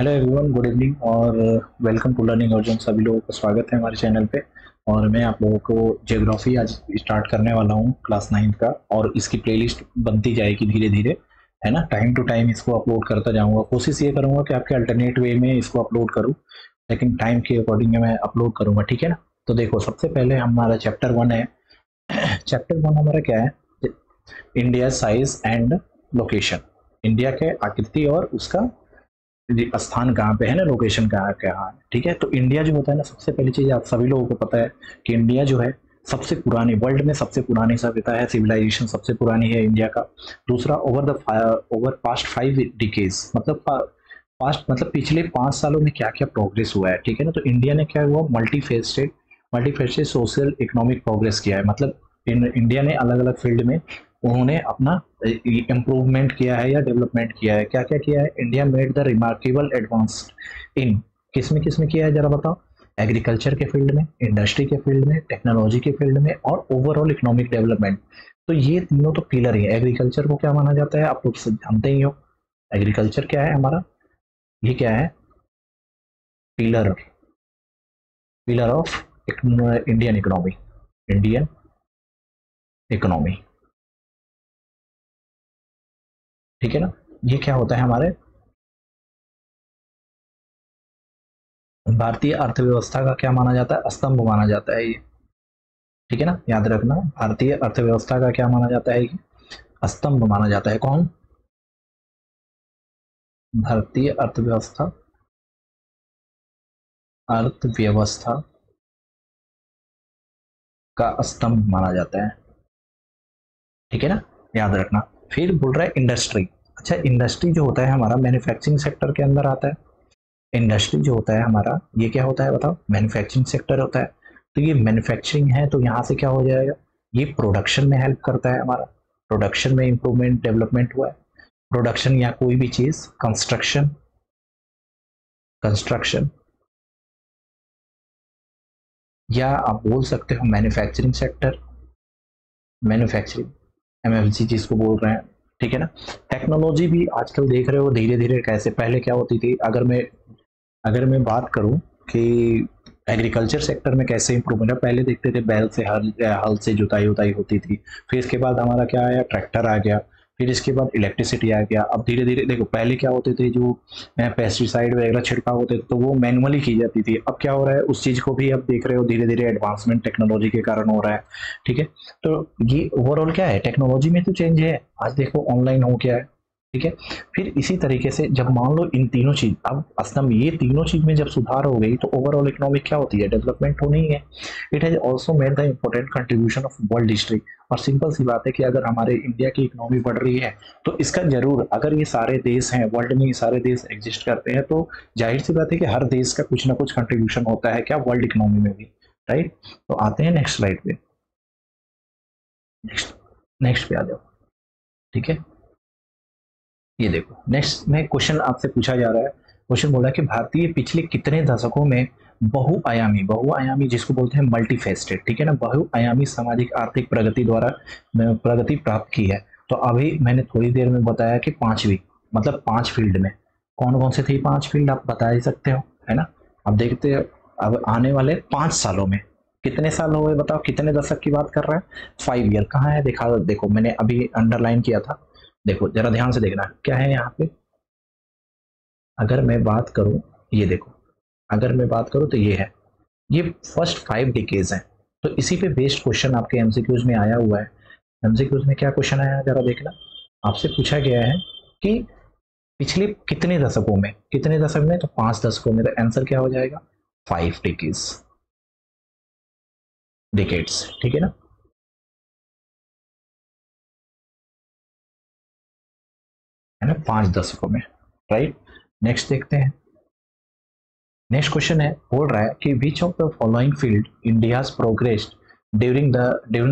Hello everyone, good evening और welcome to learning Arjun. सभी लोगों का स्वागत है हमारे चैनल पे। और मैं आप लोगों को ज्योग्राफी आज स्टार्ट करने वाला हूँ क्लास 9 का, और इसकी प्लेलिस्ट बनती जाएगी धीरे धीरे, है ना। टाइम टू टाइम इसको अपलोड करता जाऊँगा। कोशिश ये करूँगा कि आपके अल्टरनेट वे में इसको अपलोड करूँ, लेकिन टाइम के अकॉर्डिंग मैं अपलोड करूँगा, ठीक है ना। तो देखो, सबसे पहले हमारा चैप्टर 1 है। चैप्टर 1 हमारा क्या है? India size and location. India के आकृति और उसका स्थान कहाँ पे है ना, लोकेशन कहाँ कहाँ है, ठीक है। तो इंडिया जो होता है ना, सबसे पहली चीज आप सभी लोगों को पता है कि इंडिया जो है सबसे पुरानी, वर्ल्ड में सबसे पुरानी सभ्यता है, सिविलाइजेशन सबसे पुरानी है इंडिया का। दूसरा, ओवर पास्ट 5 डिकेज, मतलब पास्ट मतलब पिछले 5 सालों में क्या क्या प्रोग्रेस हुआ है, ठीक है ना। तो इंडिया ने क्या हुआ, मल्टी फेस्टेड सोशल इकोनॉमिक प्रोग्रेस किया है। मतलब इंडिया ने अलग अलग फील्ड में उन्होंने अपना इम्प्रूवमेंट किया है या डेवलपमेंट किया है। क्या क्या किया है? India made the remarkable advance in, किस में किया है जरा बताओ। एग्रीकल्चर के फील्ड में, इंडस्ट्री के फील्ड में, टेक्नोलॉजी के फील्ड में, और ओवरऑल इकोनॉमिक डेवलपमेंट। तो ये तीनों तो पिलर ही है। एग्रीकल्चर को क्या माना जाता है, आप लोग सब जानते ही हो। एग्रीकल्चर क्या है हमारा? ये क्या है? Pillar, pillar of Indian economy, Indian economy, ठीक है ना। ये क्या होता है हमारे भारतीय अर्थव्यवस्था का, क्या माना जाता है? स्तंभ माना जाता है ये, ठीक है ना। याद रखना, भारतीय अर्थव्यवस्था का क्या माना जाता है? ये स्तंभ माना जाता है। कौन? भारतीय अर्थव्यवस्था, अर्थव्यवस्था का स्तंभ माना जाता है, ठीक है ना। याद रखना। फिर बोल रहा है इंडस्ट्री। अच्छा, इंडस्ट्री जो होता है हमारा मैन्युफैक्चरिंग सेक्टर के अंदर आता है। इंडस्ट्री जो होता है हमारा, ये क्या होता है बताओ? मैन्युफैक्चरिंग सेक्टर होता है। तो ये मैन्युफैक्चरिंग है, तो यहाँ से क्या हो जाएगा? ये प्रोडक्शन में हेल्प करता है हमारा। प्रोडक्शन में इंप्रूवमेंट डेवलपमेंट हुआ है। प्रोडक्शन या कोई भी चीज, कंस्ट्रक्शन, कंस्ट्रक्शन, या आप बोल सकते हो मैन्युफैक्चरिंग सेक्टर, मैन्युफैक्चरिंग, एमएफजी जिसको बोल रहे हैं, ठीक है ना। टेक्नोलॉजी भी आजकल देख रहे हो धीरे धीरे कैसे, पहले क्या होती थी, अगर मैं बात करूं कि एग्रीकल्चर सेक्टर में कैसे इंप्रूवमेंट है। पहले देखते थे बैल से, हल से जुताई उताई होती थी। फिर इसके बाद हमारा क्या आया, ट्रैक्टर आ गया। फिर इसके बाद इलेक्ट्रिसिटी आ गया। अब धीरे धीरे देखो, पहले क्या होते थे, जो पेस्टिसाइड वगैरह छिड़काव होते थे तो वो मैनुअली की जाती थी। अब क्या हो रहा है, उस चीज को भी अब देख रहे हो धीरे धीरे एडवांसमेंट टेक्नोलॉजी के कारण हो रहा है, ठीक है। तो ये ओवरऑल क्या है, टेक्नोलॉजी में तो चेंज है। आज देखो ऑनलाइन हो गया है, ठीक है। फिर इसी तरीके से जब मान लो इन तीनों चीज, अब असम ये तीनों चीज में जब सुधार हो गई तो ओवरऑल इकोनॉमिक क्या होती है, डेवलपमेंट होनी ही है। It has also made the important contribution of world history. और सिंपल सी बात है कि अगर हमारे इंडिया की इकोनॉमी बढ़ रही है तो इसका जरूर, अगर ये सारे देश हैं वर्ल्ड में, ये सारे देश एग्जिस्ट करते हैं, तो जाहिर सी बात है कि हर देश का कुछ ना कुछ कंट्रीब्यूशन होता है, क्या, वर्ल्ड इकोनॉमी में भी, राइट। तो आते हैं नेक्स्ट स्लाइड पे। नेक्स्ट नेक्स्ट पे आ जाओ, ठीक है। ये देखो, नेक्स्ट में क्वेश्चन आपसे पूछा जा रहा है। क्वेश्चन बोला कि भारतीय पिछले कितने दशकों में बहुआयामी, बहुआयामी जिसको बोलते हैं मल्टी फेस्टेड, ठीक है ना, बहुआयामी सामाजिक आर्थिक प्रगति द्वारा प्रगति प्राप्त की है। तो अभी मैंने थोड़ी देर में बताया कि पांचवी, मतलब 5 फील्ड में। कौन कौन से थे 5 फील्ड, आप बता ही सकते हो, है ना। अब देखते हैं, अब आने वाले 5 सालों में कितने साल हो गए बताओ, कितने दशक की बात कर रहा है? 5 ईयर कहाँ है, दिखा देखो, मैंने अभी अंडरलाइन किया था। देखो जरा ध्यान से देखना क्या है यहाँ पे। अगर मैं बात करूं, ये देखो, अगर मैं बात करूं तो ये है, ये फर्स्ट 5 डिकेज है। तो इसी पे बेस्ड क्वेश्चन आपके एमसीक्यूज में आया हुआ है। एमसीक्यूज में क्या क्वेश्चन आया है जरा देखना। आपसे पूछा गया है कि पिछले कितने दशकों में, कितने दशक में, तो 5 दशकों में। तो आंसर क्या हो जाएगा? 5 डिकेज, डिकेट्स, ठीक है ना। है ना, 5 दशकों में, राइट। नेक्स्ट देखते हैं। नेक्स्ट क्वेश्चन है, बोल रहा है कि which of the following field India progress during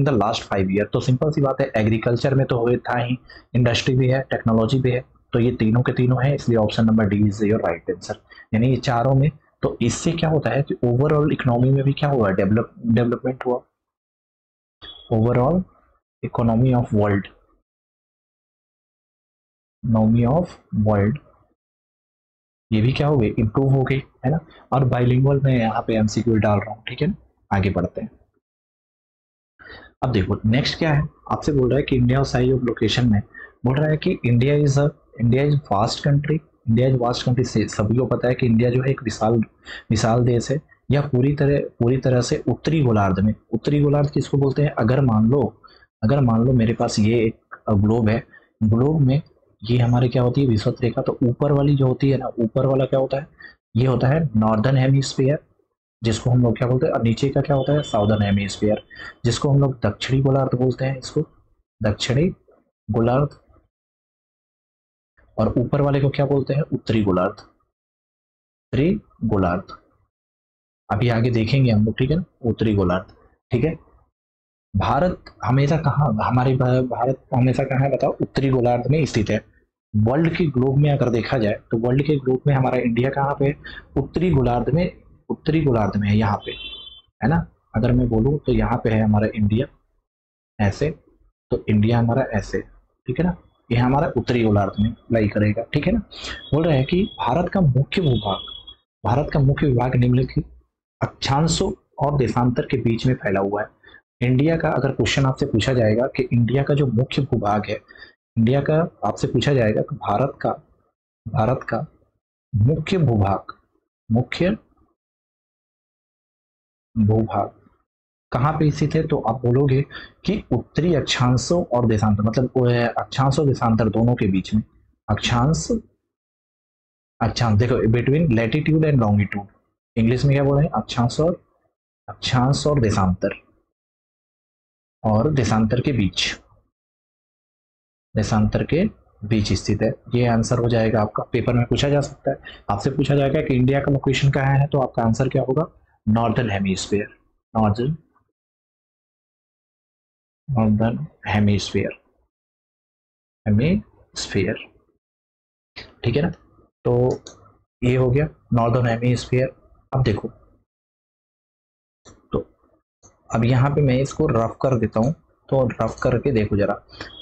the last 5 year. तो सिंपल सी बात है, एग्रीकल्चर में तो हुए था ही, इंडस्ट्री भी है, टेक्नोलॉजी भी है। तो ये तीनों के तीनों है, इसलिए option number D is your right answer, यानी ये चारों में। तो इससे क्या होता है कि ओवरऑल इकोनॉमी में भी क्या हुआ, डेवलपमेंट हुआ। Overall economy of world, economy of world ये भी क्या हो गई, इम्प्रूव हो गई, है ना। और बाइलिंगुअल में यहाँ पे एमसीक्यू डाल रहा हूँ, ठीक है ना। आगे बढ़ते हैं। अब देखो नेक्स्ट क्या है, आपसे बोल रहा है कि इंडिया और साइज ऑफ लोकेशन में बोल रहा है कि India is vast country. India is vast country से सभी को पता है कि इंडिया जो है एक विशाल विशाल देश है, या पूरी तरह से उत्तरी गोलार्ध में। उत्तरी गोलार्ध किसको बोलते हैं, अगर मान लो मेरे पास ये एक ग्लोब है, ग्लोब में ये हमारे क्या होती है, विषुवत रेखा। तो ऊपर वाली जो होती है ना, ऊपर वाला क्या होता है, ये होता है नॉर्दर्न हेमिस्फीयर, जिसको हम लोग क्या बोलते हैं, और नीचे का क्या होता है, साउदर्न हेमिस्फीयर, जिसको हम लोग दक्षिणी गोलार्ध बोलते हैं, इसको दक्षिणी गोलार्ध। और ऊपर वाले को क्या बोलते हैं, उत्तरी गोलार्ध, उत्तरी गोलार्ध। अभी आगे देखेंगे हम लोग, ठीक है ना, उत्तरी गोलार्ध। ठीक है। भारत हमेशा कहाँ है बताओ, उत्तरी गोलार्ध में स्थित है। वर्ल्ड के ग्लोब में अगर देखा जाए तो वर्ल्ड के ग्लोब में हमारा इंडिया कहाँ पे है, उत्तरी गोलार्ध में, उत्तरी गोलार्ध में है यहाँ पे, है ना। अगर मैं बोलूँ तो यहाँ पे है हमारा इंडिया, ऐसे, तो इंडिया हमारा ऐसे, ठीक है ना। ये हमारा उत्तरी गोलार्ध में लाई करेगा, ठीक है ना। बोल रहे हैं कि भारत का मुख्य विभाग निम्नलिखित अक्षांशों और देशांतर के बीच में फैला हुआ है। इंडिया का अगर क्वेश्चन आपसे पूछा जाएगा कि इंडिया का जो मुख्य भूभाग है, इंडिया का आपसे पूछा जाएगा कि भारत का मुख्य भूभाग कहाँ पे स्थित है, तो आप बोलोगे कि उत्तरी अक्षांशों और देशांतर, मतलब वो है अक्षांश और देशांतर दोनों के बीच में। अक्षांश देखो, between latitude and longitude, English में क्या बोल रहे हैं, अक्षांश और देशांतर के बीच स्थित है। ये आंसर हो जाएगा आपका, पेपर में पूछा जा सकता है, आपसे पूछा जाएगा कि इंडिया का लोकेशन कहाँ है, तो आपका आंसर क्या होगा, नॉर्दर्न हेमिस्फीयर, नॉर्दर्न हेमिस्फीयर, ठीक है ना। तो ये हो गया नॉर्दर्न हेमिस्फीयर। अब देखो, तो अब यहाँ पे मैं इसको रफ कर देता हूँ, तो रफ करके देखो जरा।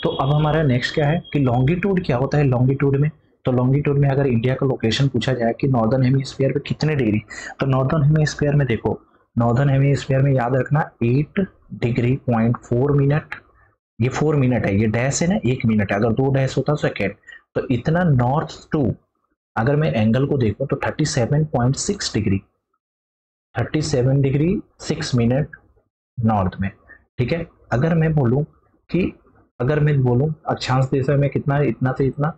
तो अब हमारा नेक्स्ट क्या है कि लॉन्गिट्यूड क्या होता है, लॉन्गिट्यूड में, तो लॉन्गिट्यूड में अगर इंडिया का लोकेशन पूछा जाए कि नॉर्दर्न हेमिस्फीयर पे कितने डिग्री, तो नॉर्दर्न हेमिस्फीयर में देखो, नॉर्दर्न हेमिस्फीयर में याद रखना 8 डिग्री पॉइंट 4 मिनट, ये 4 मिनट है, ये डैश है ना, 1 मिनट है, अगर 2 डैश होता सेकेंड, तो इतना नॉर्थ टू, अगर मैं एंगल को देखूं तो 37.6 डिग्री, 37 डिग्री 6 मिनट नॉर्थ में, ठीक है। अगर मैं बोलूं अक्षांश दिशा में कितना है, इतना से इतना।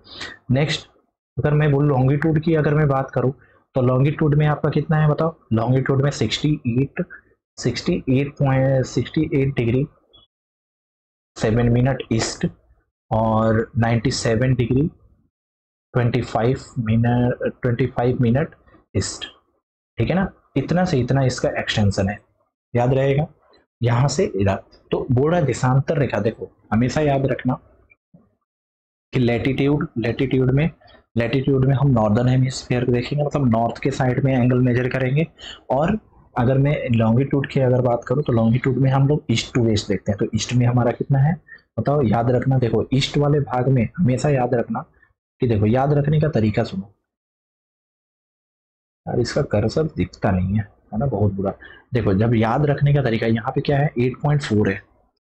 नेक्स्ट, अगर मैं बोलूं लॉन्गिट्यूड की, अगर मैं बात करूं तो लॉन्गिट्यूड में आपका कितना है बताओ, लॉन्गिट्यूड में 68 डिग्री 7 मिनट ईस्ट, और 97 डिग्री 25 मिनट ईस्ट, ठीक है ना। इतना से इतना इसका एक्सटेंशन है, याद रहेगा, यहां से इधर। तो बोल रहा देशांतर रेखा, देखो हमेशा याद रखना कि लैटिट्यूड में हम नॉर्दर्न हेमिस्फीयर को देखेंगे, मतलब नॉर्थ के साइड में एंगल मेजर करेंगे। और अगर मैं लॉन्गिट्यूड की अगर बात करूं तो लॉन्गिट्यूड में हम लोग ईस्ट टू वेस्ट देखते हैं, तो ईस्ट में हमारा कितना है बताओ, याद रखना। देखो ईस्ट वाले भाग में हमेशा याद रखना कि देखो, याद रखने का तरीका सुनो यार, इसका कर्सर दिखता नहीं है ना, बहुत बुरा। देखो जब याद रखने का तरीका, यहाँ पे क्या है 8.4 है,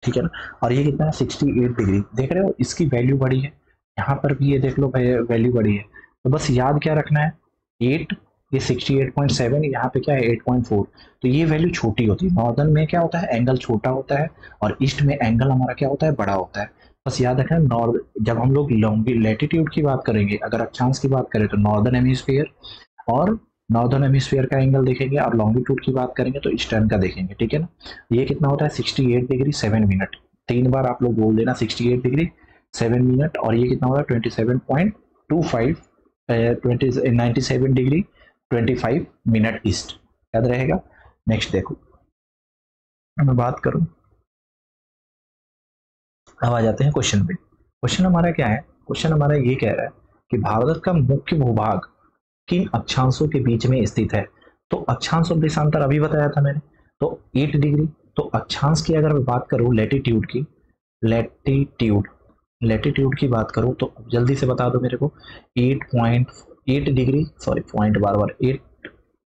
ठीक है ना, और ये कितना है 68 डिग्री, देख रहे हो इसकी वैल्यू बड़ी है, यहाँ पर भी ये देख लो वैल्यू बड़ी है। तो बस याद क्या रखना है, 8, ये 68.7, यहाँ पे क्या है 8.4, तो ये वैल्यू छोटी होती है। नॉर्दर्न में क्या होता है, एंगल छोटा होता है, और ईस्ट में एंगल हमारा क्या होता है, बड़ा होता है। बस याद रखना, जब हम लोग लॉन्गी लैटिट्यूड की बात करेंगे, अगर अक्षांश की बात करें तो नॉर्दर्न हेमिस्फीयर, और नॉर्दर्न हेमिस्फीयर का एंगल देखेंगे, और लॉन्गिट्यूड की बात करेंगे तो ईस्टर्न का देखेंगे, ठीक है ना। ये कितना होता है 68 डिग्री 7 मिनट, 3 बार आप लोग बोल देना 68 डिग्री 7 मिनट, और ये कितना होता है 27.25 97 डिग्री 25 मिनट ईस्ट, याद रहेगा। नेक्स्ट देखो, मैं बात करूं, अब आ जाते हैं क्वेश्चन पे। क्वेश्चन हमारा क्या है, क्वेश्चन हमारा ये कह रहा है कि भारत का मुख्य भूभाग किन अक्षांशों के बीच में स्थित है। तो अक्षांश और देशांतर अभी बताया था मैंने, तो 8 डिग्री। तो अक्षांश की अगर मैं बात करूं, लैटिट्यूड की, लैटिट्यूड की बात करूं तो जल्दी से बता दो मेरे को, 8 डिग्री, सॉरी पॉइंट बार बार 8,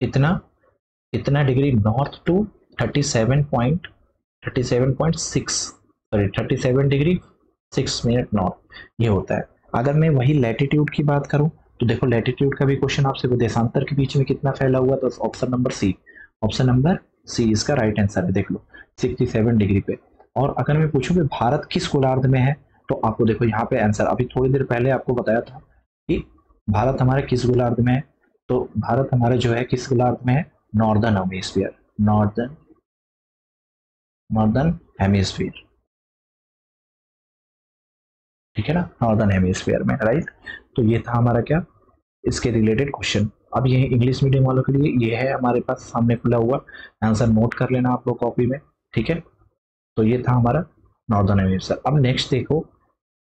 इतना इतना degree north to 37.6, sorry 37 degree 6 minute north, ये होता है। अगर मैं वही लैटिट्यूड की बात करूं तो देखो लैटिट्यूड का भी क्वेश्चन आपसे, देशांतर के बीच में कितना फैला हुआ, तो option number C, option number C इसका राइट आंसर है। देख लो 67 डिग्री पे। और अगर मैं पूछूं कि भारत किस गोलार्ध में है, तो आपको देखो यहाँ पे आंसर, अभी थोड़ी देर पहले आपको बताया था कि भारत हमारे किस गोलार्ध में है, तो भारत हमारे जो है किस गोलार्ध में है, नॉर्दर्न हेमिस्फीयर, नॉर्दर्न हेमिस्फीयर, ठीक है ना, नॉर्दर्न हेमिस्फीयर में, राइट। तो ये था हमारा क्या, इसके रिलेटेड क्वेश्चन। अब ये इंग्लिश मीडियम वालों के लिए ये है हमारे पास सामने खुला हुआ, आंसर नोट कर लेना आप लोग कॉपी में, ठीक है। तो ये था हमारा नॉर्दर्न हेमिस्फीयर। अब नेक्स्ट देखो,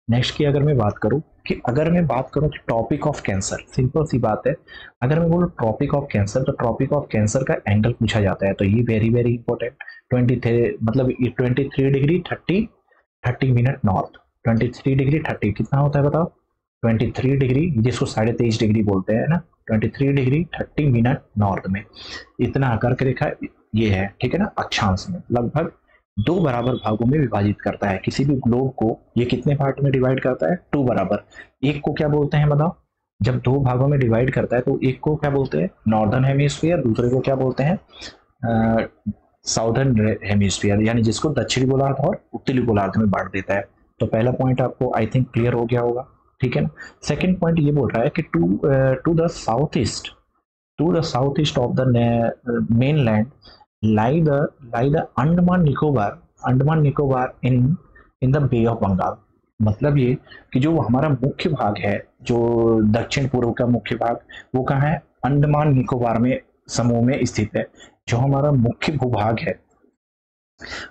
नेक्स्ट की अगर मैं बात करूं कि अगर मैं बात करूं कि ट्रॉपिक ऑफ कैंसर, सिंपल सी बात है, अगर मैं बोलूं ट्रॉपिक ऑफ कैंसर, तो ट्रॉपिक ऑफ कैंसर का एंगल पूछा जाता है, तो ये वेरी वेरी इंपॉर्टेंट, 23 मतलब 23 डिग्री 30 मिनट नॉर्थ, 23 डिग्री 30 कितना होता है बताओ, 23 डिग्री, जिसको 23.5 डिग्री बोलते हैं ना, 23 डिग्री 30 मिनट नॉर्थ में इतना आकार के रेखा ये है, ठीक है ना। अक्षांश में लगभग 2 बराबर भागों में विभाजित करता है किसी भी ग्लोब को, ये कितने पार्ट में डिवाइड करता है, 2 बराबर। एक को क्या बोलते हैं बताओ, जब 2 भागों में डिवाइड करता है तो एक को क्या बोलते हैं, नॉर्दर्न हेमिस्फीयर, दूसरे को क्या बोलते हैं, साउदर्न हेमिस्फीयर, यानी जिसको दक्षिणी गोलार्ध और उत्तरी गोलार्ध में बांट देता है। तो पहला पॉइंट आपको आई थिंक क्लियर हो गया होगा, ठीक है ना। सेकंड पॉइंट ये बोल रहा है कि to the south east of the mainland lie the Andaman Nicobar in the Bay of Bengal. मतलब ये कि जो हमारा मुख्य भाग है, जो दक्षिण पूर्व का मुख्य भाग, वो कहाँ है, अंडमान निकोबार में समूह में स्थित है। जो हमारा मुख्य भूभाग है,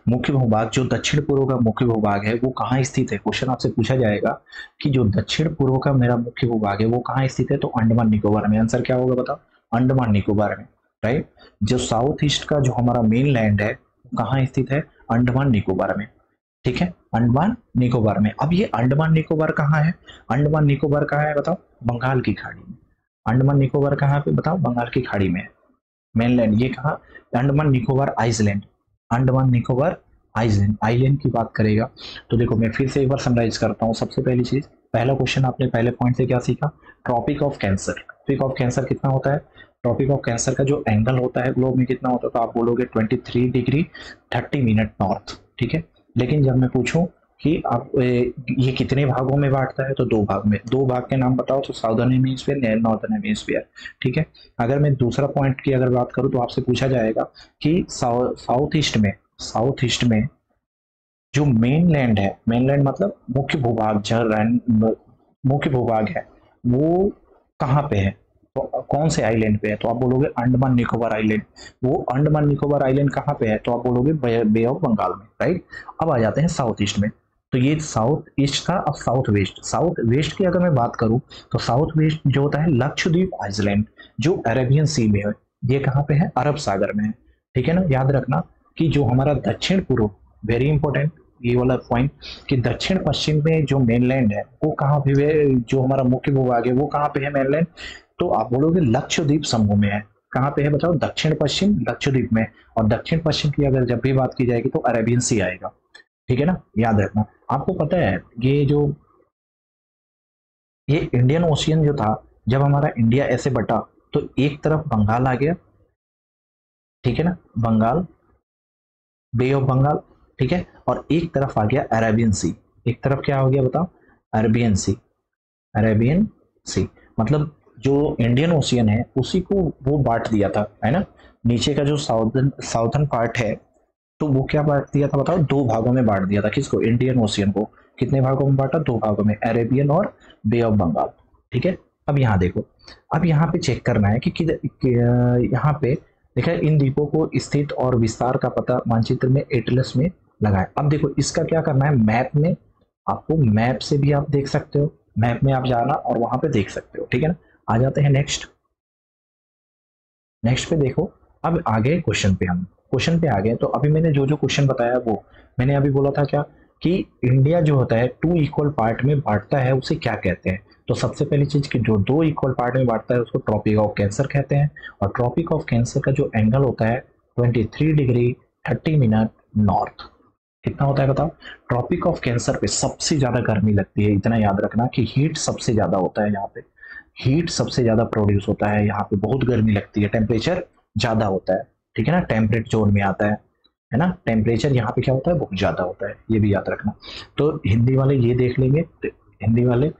मुख्य भूभाग जो दक्षिण पूर्व का मुख्य भूभाग है वो कहाँ स्थित है, क्वेश्चन आपसे पूछा जाएगा कि जो दक्षिण पूर्व का मेरा मुख्य भूभाग है वो कहाँ स्थित है, तो अंडमान निकोबार में। आंसर क्या होगा बताओ, अंडमान निकोबार में, राइट। जो साउथ ईस्ट का जो हमारा मेन लैंड है वो कहाँ स्थित है, अंडमान निकोबार में, ठीक है, अंडमान निकोबार में। अब ये अंडमान निकोबार कहाँ है, अंडमान निकोबार कहाँ है बताओ, बंगाल की खाड़ी में। अंडमान निकोबार कहाँ पे बताओ, बंगाल की खाड़ी में है मेनलैंड। ये कहाँ, Andaman Nicobar Iceland, Andaman Nicobar Iceland, island की बात करेगा। तो देखो मैं फिर से एक बार समराइज करता हूँ। सबसे पहली चीज, पहला क्वेश्चन आपने पहले पॉइंट से क्या सीखा, Tropic of Cancer. Tropic of Cancer कितना होता है, ट्रॉपिक ऑफ कैंसर का जो एंगल होता है ग्लोब में कितना होता है, तो आप बोलोगे 23 डिग्री 30 मिनट नॉर्थ, ठीक है। लेकिन जब मैं पूछूं कि आप ये कितने भागों में बांटता है, तो 2 भाग में, 2 भाग के नाम बताओ, तो साउदर्न हेमिस्फीयर, नॉर्दर्न हेमिस्फीयर, ठीक है। अगर मैं दूसरा पॉइंट की अगर बात करूं तो आपसे पूछा जाएगा कि साउथ ईस्ट में जो मेनलैंड है, मेनलैंड मतलब मुख्य भूभाग, मुख्य भूभाग है, वो कहाँ पे है, तो कौन से आइलैंड पे है, तो आप बोलोगे अंडमान निकोबार आइलैंड। वो अंडमान निकोबार आइलैंड कहाँ पे है, तो आप बोलोगे बे ऑफ बंगाल में, राइट। अब आ जाते हैं साउथ ईस्ट में। तो ये साउथ ईस्ट था। अब साउथ वेस्ट की अगर मैं बात करूं तो साउथ वेस्ट जो होता है लक्षद्वीप आइलैंड, जो अरेबियन सी में है, ये कहाँ पे है, अरब सागर में है, ठीक है ना। याद रखना कि जो हमारा दक्षिण पूर्व, वेरी इंपॉर्टेंट ये वाला पॉइंट, कि दक्षिण पश्चिम में जो मेनलैंड है वो कहाँ पे है, जो हमारा मुख्य भूभाग है वो कहाँ पे है मेनलैंड, तो आप बोलोगे लक्षद्वीप समूह में है। कहाँ पे है बताओ, दक्षिण पश्चिम लक्षद्वीप में। और दक्षिण पश्चिम की अगर जब भी बात की जाएगी तो अरेबियन सी आएगा, ठीक है ना, याद रखना। आपको पता है ये इंडियन ओशियन जो था, जब हमारा इंडिया ऐसे बटा तो एक तरफ बंगाल आ गया, ठीक है ना, बंगाल, बे ऑफ बंगाल, ठीक है, और एक तरफ आ गया अरेबियन सी। एक तरफ क्या हो गया बताओ, अरेबियन सी, अरेबियन सी। मतलब जो इंडियन ओशियन है उसी को वो बांट दिया था, है ना। नीचे का जो साउथर्न पार्ट है तो वो क्या बांट दिया था बताओ, 2 भागों में बांट दिया था। किसको, इंडियन ओशियन को। कितने भागों में बांटा, 2 भागों में, अरेबियन और बे ऑफ बंगाल, ठीक है। अब यहाँ देखो, अब यहाँ पे चेक करना है कि यहाँ पे देखा, इन द्वीपों को स्थित और विस्तार का पता मानचित्र में एटलस में लगाए। अब देखो इसका क्या करना है, मैप में, आपको मैप से भी आप देख सकते हो, मैप में आप जाना और वहां पे देख सकते हो, ठीक है ना। आ जाते हैं नेक्स्ट पे। देखो अब आ गए क्वेश्चन पे, हम क्वेश्चन पे आ गए। तो अभी मैंने जो क्वेश्चन बताया वो मैंने अभी बोला था क्या, कि इंडिया जो होता है 2 इक्वल पार्ट में बांटता है उसे क्या कहते हैं। तो सबसे पहली चीज कि जो 2 इक्वल पार्ट में बांटता है उसको ट्रॉपिक ऑफ कैंसर कहते हैं। और ट्रॉपिक ऑफ कैंसर का जो एंगल होता है 23 डिग्री 30 मिनट नॉर्थ। कितना होता है बताओ। ट्रॉपिक ऑफ कैंसर पे सबसे ज्यादा गर्मी लगती है, इतना याद रखना कि हीट सबसे ज्यादा होता है यहाँ पे, हीट सबसे ज्यादा प्रोड्यूस होता है यहाँ पे, बहुत गर्मी लगती है, टेम्परेचर ज्यादा होता है, ठीक है ना, टेम्परेट जोन में आता है ना, टेम्परेचर यहाँ पे क्या होता है, बहुत ज्यादा होता है, ये भी याद रखना। तो हिंदी वाले ये देख लेंगे, हिंदी वाले,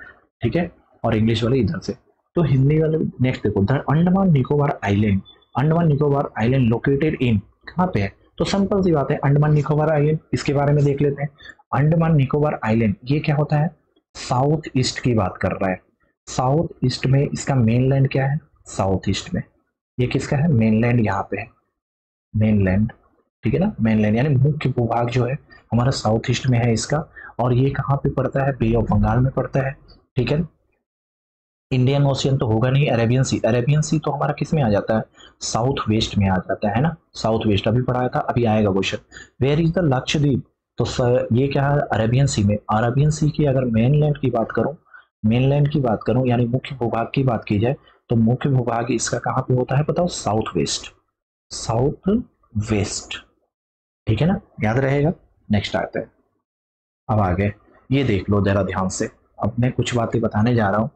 ठीक है, और इंग्लिश वाले इधर से। तो हिंदी वाले नेक्स्ट देखो, the Andaman Nicobar island, Andaman Nicobar island located in, कहाँ पे है, तो सिंपल सी बात है, अंडमान निकोबार आइलैंड, इसके बारे में देख लेते हैं। अंडमान निकोबार आइलैंड ये क्या होता है, साउथ ईस्ट की बात कर रहा है, साउथ ईस्ट में इसका मेनलैंड क्या है, साउथ ईस्ट में ये किसका है, मेनलैंड यहाँ पे है, मेनलैंड, ठीक है ना, मेनलैंड यानी मुख्य भूभाग जो है हमारा साउथ ईस्ट में है इसका। और ये कहाँ पे पड़ता है, बे ऑफ बंगाल में पड़ता है, ठीक है। इंडियन ओशियन तो होगा नहीं, अरेबियन सी, अरेबियन सी तो हमारा किस में आ जाता है, साउथ वेस्ट में आ जाता है ना, साउथ वेस्ट अभी पढ़ाया था, अभी आएगा question. Where is the Lakshadweep, तो ये क्या है, अरेबियन सी में। अरेबियन सी की अगर मेनलैंड की बात करूं, मेनलैंड की बात करूं यानी मुख्य भूभाग की बात की जाए, तो मुख्य भूभाग इसका कहाँ पे होता है बताओ, साउथ वेस्ट, साउथ वेस्ट, ठीक है ना, याद रहेगा। नेक्स्ट आते हैं, अब आगे ये देख लो जरा ध्यान से, अब मैं कुछ बातें बताने जा रहा हूं।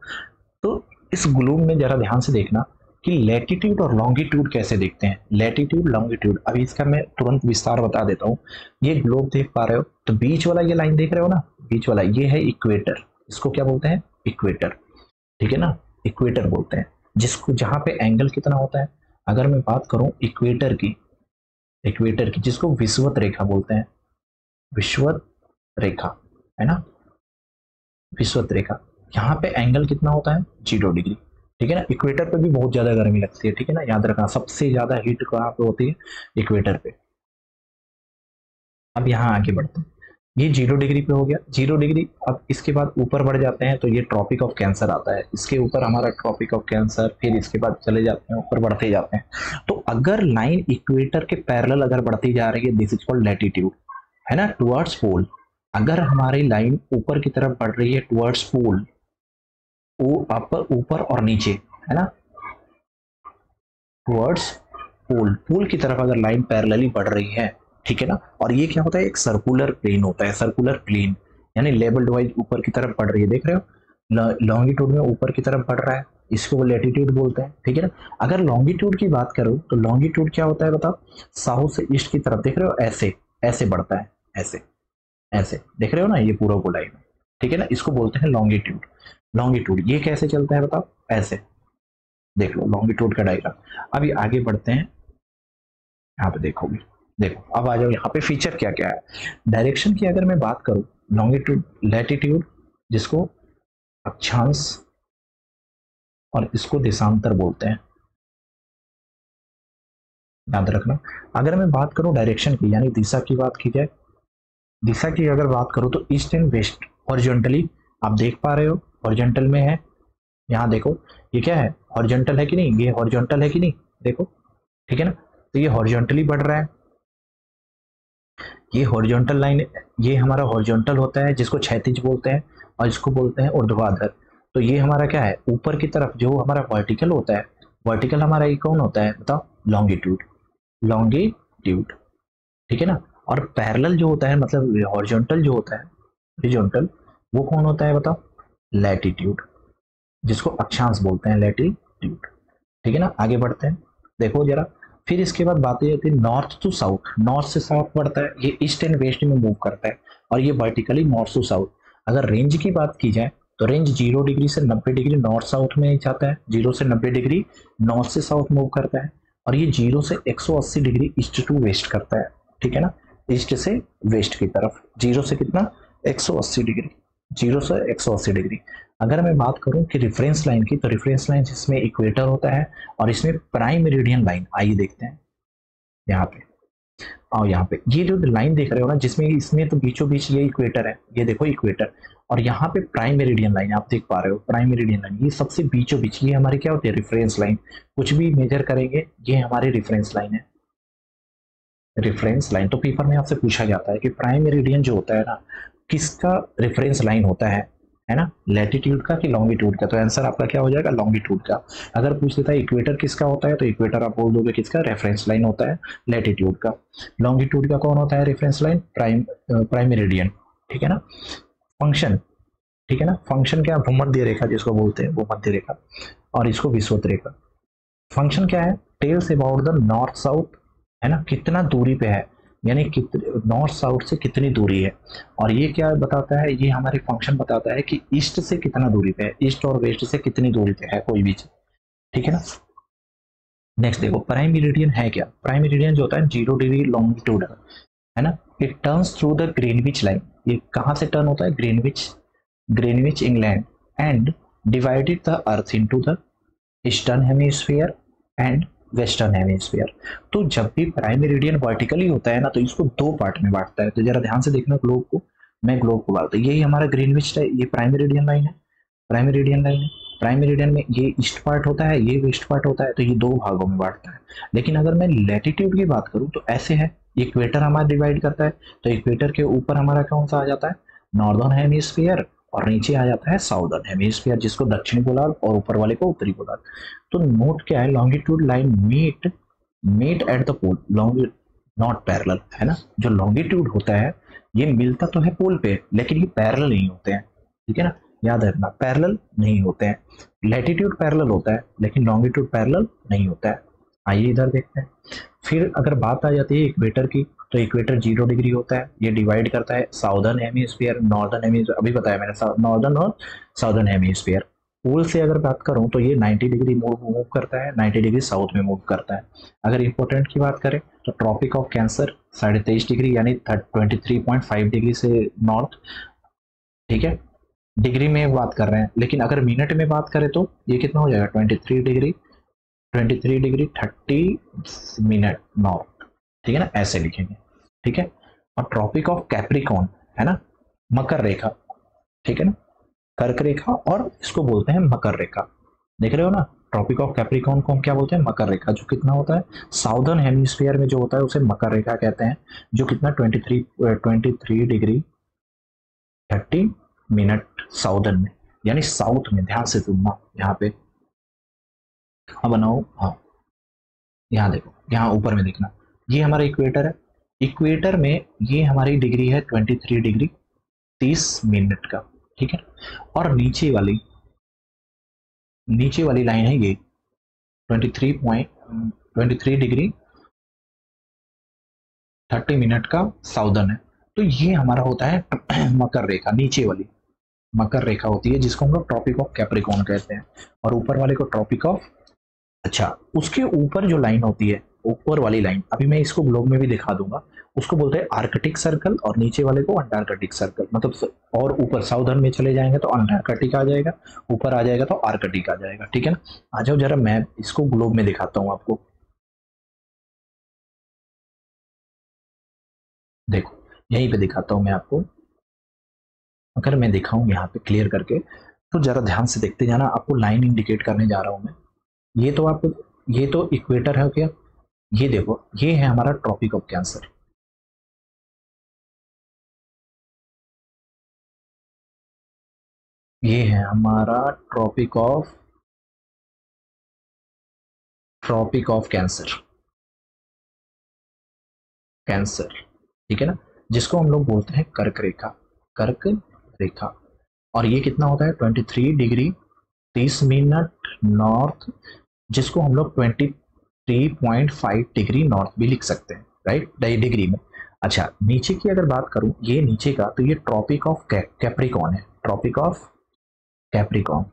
तो इस ग्लोब में जरा ध्यान से देखना कि लैटिट्यूड और लॉन्गिट्यूड कैसे देखते हैं, लैटिट्यूड लॉन्गिट्यूड, अभी इसका मैं तुरंत विस्तार बता देता हूँ। ये ग्लोब देख पा रहे हो, तो बीच वाला ये लाइन देख रहे हो ना, बीच वाला ये है इक्वेटर, इसको क्या बोलते हैं, इक्वेटर, ठीक है ना, इक्वेटर बोलते हैं, जिसको जहां पे एंगल कितना होता है, अगर मैं बात करूं इक्वेटर की, इक्वेटर की जिसको विषुवत रेखा बोलते हैं, विषुवत रेखा, है ना, विषुवत रेखा, यहाँ पे एंगल कितना होता है, 0 डिग्री, ठीक है ना। इक्वेटर पे भी बहुत ज्यादा गर्मी लगती है, ठीक है ना, याद रखना सबसे ज्यादा हीट कहाँ पे होती है, इक्वेटर पे। अब यहाँ आगे बढ़ते हैं, ये 0 डिग्री पे हो गया, 0 डिग्री। अब इसके बाद ऊपर बढ़ जाते हैं तो ये ट्रॉपिक ऑफ कैंसर आता है, इसके ऊपर हमारा ट्रॉपिक ऑफ कैंसर, फिर इसके बाद चले जाते हैं ऊपर बढ़ते जाते हैं। तो अगर लाइन इक्वेटर के पैरेलल अगर बढ़ती जा रही है, दिस इज कॉल्ड लैटिट्यूड, है ना, टुवर्ड्स पोल। अगर हमारी लाइन ऊपर की तरफ बढ़ रही है टुवर्ड्स पोल, ऊपर और नीचे, है ना, टुवर्ड्स पोल, पोल की तरफ अगर लाइन पैरेलली बढ़ रही है, ठीक है ना, और ये क्या होता है, एक सर्कुलर प्लेन होता है, सर्कुलर प्लेन यानी लेवल्ड वाइज ऊपर की तरफ बढ़ रही है, देख रहे हो, लॉन्गिट्यूड में ऊपर की तरफ बढ़ रहा है, इसको लैटिट्यूड बोलते हैं, ठीक है ना। अगर लॉन्गिट्यूड की बात करूं तो लॉन्गिट्यूड क्या होता है बताओ, साउथ से ईस्ट की तरफ, देख रहे हो, ऐसे ऐसे बढ़ता है, ऐसे ऐसे, देख रहे हो ना, ये पूरा गोलाई में, ठीक है ना, इसको बोलते हैं लॉन्गिट्यूड। लॉन्गिट्यूड ये कैसे चलता है बताओ, ऐसे, देख लो लॉन्गिट्यूड का डायग्राम। अभी आगे बढ़ते हैं, यहाँ पे देखोगे, देखो अब आ जाओ यहाँ पे फीचर क्या क्या है। डायरेक्शन की अगर मैं बात करूं, लॉन्गिट्यूड, लैटिट्यूड जिसको अक्षांश और इसको देशांतर बोलते हैं, याद रखना। अगर मैं बात करूं डायरेक्शन की यानी दिशा की बात की जाए, दिशा की अगर बात करूं तो ईस्ट एंड वेस्ट हॉरिजॉन्टली, आप देख पा रहे हो हॉरिजॉन्टल में है, यहाँ देखो ये क्या है, हॉरिजॉन्टल है कि नहीं, ये हॉरिजॉन्टल है कि नहीं, देखो, ठीक है ना, तो ये हॉरिजॉन्टली बढ़ रहा है, ये हॉरिजॉन्टल लाइन, ये हमारा हॉरिजॉन्टल होता है जिसको क्षैतिज बोलते हैं, और इसको बोलते हैं ऊर्ध्वाधर। तो ये हमारा क्या है, ऊपर की तरफ जो हमारा वर्टिकल होता है, वर्टिकल हमारा ये कौन होता है बताओ, लॉन्गिट्यूड, लॉन्गिट्यूड, ठीक है ना। और पैरेलल जो होता है मतलब हॉरिजॉन्टल जो होता है, हॉरिजॉन्टल, वो कौन होता है बताओ, लैटिट्यूड, जिसको अक्षांश बोलते हैं, लैटिट्यूड, ठीक है ना। आगे बढ़ते हैं, देखो जरा, फिर इसके बाद बातें आती है नॉर्थ टू साउथ, नॉर्थ से साउथ बढ़ता है, ये ईस्ट एंड वेस्ट में मूव करता है, और ये वर्टिकली नॉर्थ टू साउथ। अगर रेंज की बात की जाए तो रेंज 0 डिग्री से 90 डिग्री नॉर्थ साउथ में जाता है, 0 से 90 डिग्री नॉर्थ से साउथ मूव करता है, और ये 0 से 180 डिग्री ईस्ट टू वेस्ट करता है, ठीक है ना, ईस्ट से वेस्ट की तरफ, 0 से कितना, 180 डिग्री, 0 से 180 डिग्री। अगर मैं बात करूं कि रेफरेंस लाइन की, तो रेफरेंस लाइन जिसमें इक्वेटर होता है और इसमें प्राइम मेरिडियन लाइन, आइए देखते हैं यहाँ पे, और यहाँ पे ये जो लाइन देख रहे हो ना, जिसमें इसमें तो बीचों बीच ये इक्वेटर है, ये देखो इक्वेटर, और यहाँ पे प्राइम मेरिडियन लाइन आप देख पा रहे हो, प्राइम मेरिडियन लाइन ये सबसे बीचों बीच, ये हमारी क्या होती है, रेफरेंस लाइन। कुछ भी मेजर करेंगे ये हमारी रेफरेंस लाइन है, रेफरेंस लाइन। तो पेपर में आपसे पूछा जाता है कि प्राइम मेरिडियन जो होता है ना, किसका रेफरेंस लाइन होता है ना, लैटिट्यूड का कि लॉन्गिट्यूड का? तो आंसर आपका क्या हो जाएगा, लॉन्गिट्यूड का। अगर पूछ लेता है इक्वेटर किसका होता है, तो इक्वेटर आप बोल दोगे किसका, रेफरेंस लाइन होता है लैटिट्यूड का। लॉन्गिट्यूड का कौन होता है रेफरेंस लाइन, प्राइम मेरिडियन, ठीक है ना। फंक्शन, ठीक है ना, फंक्शन क्या, भूमध्य रेखा जिसको बोलते हैं, भूमध्य रेखा, और इसको विषुवत रेखा। फंक्शन क्या है, tells about the north south, है ना, कितना दूरी पे है, यानी नॉर्थ साउथ से कितनी दूरी है। और ये क्या बताता है, ये हमारे फंक्शन बताता है कि ईस्ट से कितना दूरी पे है, ईस्ट और वेस्ट से कितनी दूरी पे है कोई भी चीज, ठीक है ना। नेक्स्ट देखो, प्राइम मेरिडियन है क्या, प्राइम मेरिडियन जो होता है 0 डिग्री लॉन्गिट्यूड, है ना। It turns through the Greenwich line, ये कहाँ से टर्न होता है, Greenwich England, and divided the earth into the eastern hemisphere and western hemisphere. तो जब भी प्राइम मेरिडियन वर्टिकली होता है ना, तो इसको दो पार्ट में बांटता है। तो जरा ध्यान से देखना ग्लोब को, मैं ग्लोब को बांटता हूँ, यही हमारा ग्रीनविच है, ये प्राइम मेरिडियन लाइन है, प्राइम मेरिडियन लाइन है। प्राइम मेरिडियन में ये ईस्ट पार्ट होता है, ये वेस्ट पार्ट होता है, तो ये दो भागों में बांटता है। लेकिन अगर मैं लैटिट्यूड की बात करूं तो ऐसे है, इक्वेटर हमारा डिवाइड करता है, तो इक्वेटर के ऊपर हमारा कौन सा आ जाता है, नॉर्दर्न हेमिस्फीयर, और नीचे आ जाता है साउदर्न हेमिस्फीयर, जिसको दक्षिणी गोलार्ध, और ऊपर वाले को उत्तरी गोलार्ध। तो नोट क्या है, longitude line meet at the pole, not parallel, है ना। जो लॉन्गिट्यूड होता है ये मिलता तो है पोल पे, लेकिन ये पैरेलल नहीं होते हैं, ठीक है ना, याद रखना, पैरेलल नहीं होते हैं। लैटिट्यूड पैरेलल होता है, लेकिन लॉन्गिट्यूड पैरेलल नहीं होता है। आइए इधर देखते हैं। फिर अगर बात आ जाती है इक्वेटर की, तो इक्वेटर 0 डिग्री होता है, ये डिवाइड करता है साउदर्न हेमिस्फीयर, नॉर्दर्न हेमिस्फीयर, अभी बताया मैंने, नॉर्दर्न और साउदर्न हेमिस्फीयर। पोल से अगर बात करूं तो ये 90 डिग्री मूव करता है, 90 डिग्री साउथ में मूव करता है। अगर इंपॉर्टेंट की बात करें तो ट्रॉपिक ऑफ कैंसर 23.5 डिग्री यानी 23.5 डिग्री से नॉर्थ, ठीक है, डिग्री में बात कर रहे हैं। लेकिन अगर मिनट में बात करें तो ये कितना हो जाएगा, 23 डिग्री 30 मिनट नॉर्थ, ठीक है ना, ऐसे लिखेंगे, ठीक है। और ट्रॉपिक ऑफ कैप्रिकॉन, है ना, मकर रेखा, ठीक है ना, कर्क रेखा, और इसको बोलते हैं मकर रेखा, देख रहे हो ना। ट्रॉपिक ऑफ कैप्रिकॉन को हम क्या बोलते हैं, मकर रेखा, जो कितना होता है साउदर्न हेमिस्फीयर में जो होता है उसे मकर रेखा कहते हैं, जो कितना 23 डिग्री 30 मिनट साउदर्न में, यानी साउथ में, ध्यान से सुनना यहाँ पे। हाँ बनाओ, हाँ यहाँ देखो, यहाँ ऊपर में देखना, ये हमारा इक्वेटर है, इक्वेटर में ये हमारी डिग्री है 23 डिग्री 30 मिनट का, ठीक है। और नीचे वाली लाइन है ये 23 डिग्री 30 मिनट का साउदर्न है। तो ये हमारा होता है मकर रेखा, नीचे वाली मकर रेखा होती है, जिसको हम लोग ट्रॉपिक ऑफ कैप्रिकॉन कहते हैं, और ऊपर वाले को ट्रॉपिक ऑफ, अच्छा, उसके ऊपर जो लाइन होती है, ऊपर वाली लाइन, अभी मैं इसको ग्लोब में भी दिखा दूंगा, उसको बोलते हैं आर्कटिक सर्कल, और नीचे वाले को अंटार्कटिक सर्कल, मतलब, और ऊपर साउदर्न में चले जाएंगे तो अंटार्कटिक आ जाएगा, ऊपर आ जाएगा तो आर्कटिक आ जाएगा, ठीक है ना। आ जाओ जरा, मैं इसको ग्लोब में दिखाता हूँ आपको, देखो यहीं पे दिखाता हूँ मैं आपको। अगर मैं दिखाऊं यहाँ पे क्लियर करके, तो जरा ध्यान से देखते जाना, आपको लाइन इंडिकेट करने जा रहा हूं मैं। ये तो आपको, ये तो इक्वेटर है क्या, ये देखो, ये है हमारा ट्रॉपिक ऑफ कैंसर, ये है हमारा ट्रॉपिक ऑफ कैंसर, ठीक है ना, जिसको हम लोग बोलते हैं कर्क रेखा। और ये कितना होता है 23 डिग्री 30 मिनट नॉर्थ, जिसको हम लोग 23.5 डिग्री नॉर्थ भी लिख सकते हैं, राइट, डिग्री में। अच्छा, नीचे की अगर बात करूं, ये नीचे का, तो ये ट्रॉपिक ऑफ कैप्रिकॉन है, ट्रॉपिक ऑफ कैप्रिकॉन,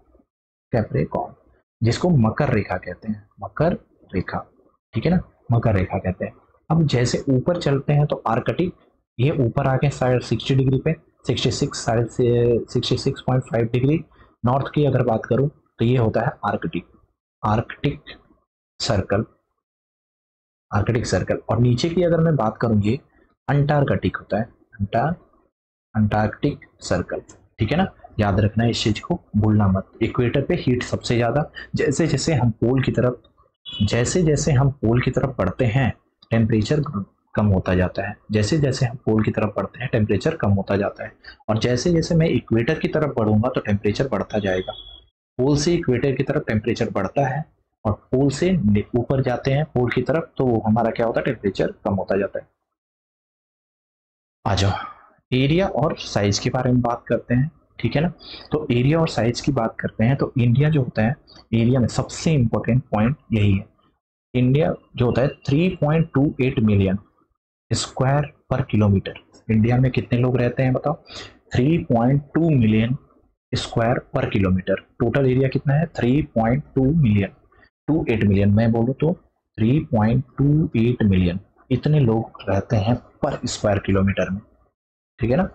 जिसको मकर रेखा कहते हैं, मकर रेखा, ठीक है ना, मकर रेखा कहते हैं। अब जैसे ऊपर चलते हैं तो आर्कटिक, ये ऊपर आके साढ़े 60 डिग्री पे, 66.5 डिग्री नॉर्थ की अगर बात करूं तो ये होता है आर्कटिक सर्कल, और नीचे की अगर मैं बात करूं ये अंटार्कटिक होता है, अंटार्कटिक सर्कल, ठीक है ना। याद रखना है इस चीज को, भूलना मत। इक्वेटर पे हीट सबसे ज्यादा, जैसे जैसे हम पोल की तरफ बढ़ते हैं, टेम्परेचर कम होता जाता है। जैसे जैसे हम पोल की तरफ बढ़ते हैं टेम्परेचर कम होता जाता है, और जैसे जैसे मैं इक्वेटर की तरफ बढ़ूंगा तो टेम्परेचर बढ़ता जाएगा। पोल से इक्वेटर की तरफ टेम्परेचर बढ़ता है, और पोल से ऊपर जाते हैं पोल की तरफ तो हमारा क्या होता है, टेम्परेचर कम होता जाता है। आ जाओ, एरिया और साइज के बारे में बात करते हैं, ठीक है ना। तो एरिया और साइज की बात करते हैं तो इंडिया जो होता है, एरिया में सबसे इंपॉर्टेंट पॉइंट यही है। इंडिया जो होता है 3.28 मिलियन स्क्वायर पर किलोमीटर। इंडिया में कितने लोग रहते हैं बताओ, 3.2 मिलियन स्क्वायर पर किलोमीटर। टोटल एरिया कितना है, 3.2 मिलियन, 28 मिलियन मैं बोलूँ तो 3.28 मिलियन, इतने लोग रहते हैं पर स्क्वायर किलोमीटर में, ठीक है ना।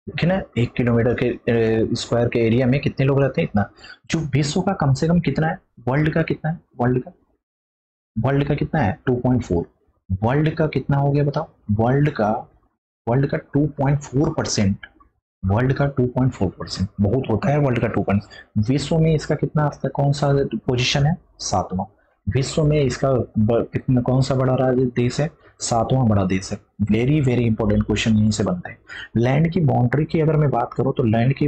ठीक है ना, 1 किलोमीटर के स्क्वायर के एरिया में कितने लोग रहते हैं, इतना। जो विश्व का कम से कम कितना है, वर्ल्ड का कितना है, वर्ल्ड का कितना है 2.4। वर्ल्ड का कितना हो गया बताओ, वर्ल्ड का 2.4%। वर्ल्ड का 2.4% बहुत होता है, वर्ल्ड का 2. विश्व में इसका कितना, कौन सा पोजीशन है, 7वां। विश्व में इसका कितना, कौन सा बड़ा राज्य देश है, 7वां बड़ा देश है। वेरी वेरी इंपॉर्टेंट क्वेश्चन यहीं से बनते हैं। लैंड की बाउंड्री की अगर मैं बात करूं तो लैंड की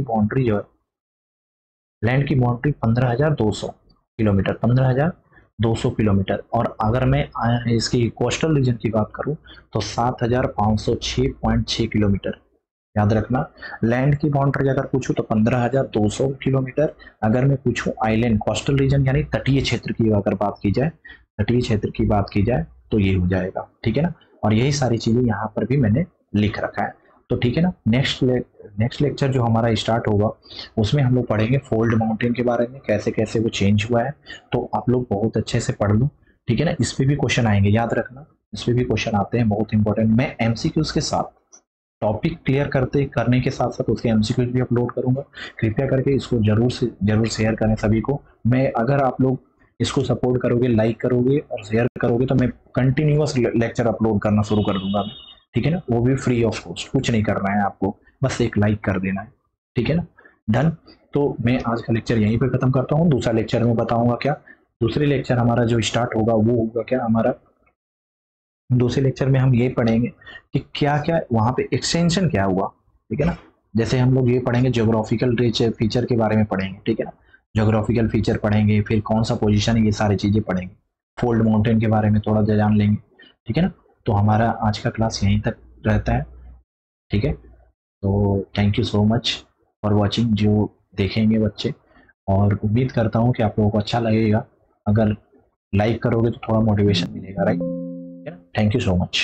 बाउंड्री जो है, लैंड की बाउंड्री 15,200 किलोमीटर, 15,200 किलोमीटर। और अगर मैं इसकी कोस्टल रीजन की बात करूं तो 7,506.6 किलोमीटर। याद रखना, लैंड की बाउंड्री अगर पूछूं तो 15,200 किलोमीटर। अगर मैं पूछूं आइलैंड कोस्टल रीजन यानी तटीय क्षेत्र की अगर बात की जाए, तटीय क्षेत्र की बात की जाए तो ये हो जाएगा, ठीक है ना। और यही सारी चीजें यहाँ पर भी मैंने लिख रखा है, तो ठीक है ना। नेक्स्ट लेक्चर जो हमारा स्टार्ट होगा उसमें हम लोग पढ़ेंगे फोल्ड माउंटेन के बारे में, कैसे कैसे वो चेंज हुआ है। तो आप लोग बहुत अच्छे से पढ़ लो, ठीक है ना। इस पे भी क्वेश्चन आएंगे, याद रखना, इस पे भी क्वेश्चन आते हैं, बहुत इंपॉर्टेंट। मैं एमसीक्यूज के साथ टॉपिक क्लियर करने के साथ साथ उसके एमसीक्यूज भी अपलोड करूंगा। कृपया करके इसको जरूर शेयर करें सभी को। मैं अगर आप लोग इसको सपोर्ट करोगे, लाइक करोगे और शेयर करोगे तो मैं कंटिन्यूअस लेक्चर अपलोड करना शुरू कर दूंगा, ठीक है ना। वो भी फ्री ऑफ कॉस्ट, कुछ नहीं करना है आपको, बस एक लाइक कर देना है, ठीक है ना। डन। तो मैं आज का लेक्चर यहीं पे खत्म करता हूँ। दूसरा लेक्चर में बताऊंगा क्या, दूसरे लेक्चर हमारा जो स्टार्ट होगा वो होगा क्या हमारा, दूसरे लेक्चर में हम ये पढ़ेंगे कि क्या क्या वहाँ पे एक्सटेंशन क्या हुआ, ठीक है ना। जैसे हम लोग ये पढ़ेंगे ज्योग्राफिकल फीचर के बारे में पढ़ेंगे, ठीक है ना। ज्योग्राफिकल फीचर पढ़ेंगे, फिर कौन सा पोजीशन है, ये सारी चीज़ें पढ़ेंगे। फोल्ड माउंटेन के बारे में थोड़ा जान लेंगे, ठीक है ना। तो हमारा आज का क्लास यहीं तक रहता है, ठीक है। तो thank you so much for watching, जो देखेंगे बच्चे, और उम्मीद करता हूँ कि आप लोगों को अच्छा लगेगा। अगर लाइक करोगे तो थोड़ा मोटिवेशन मिलेगा, right. Thank you so much.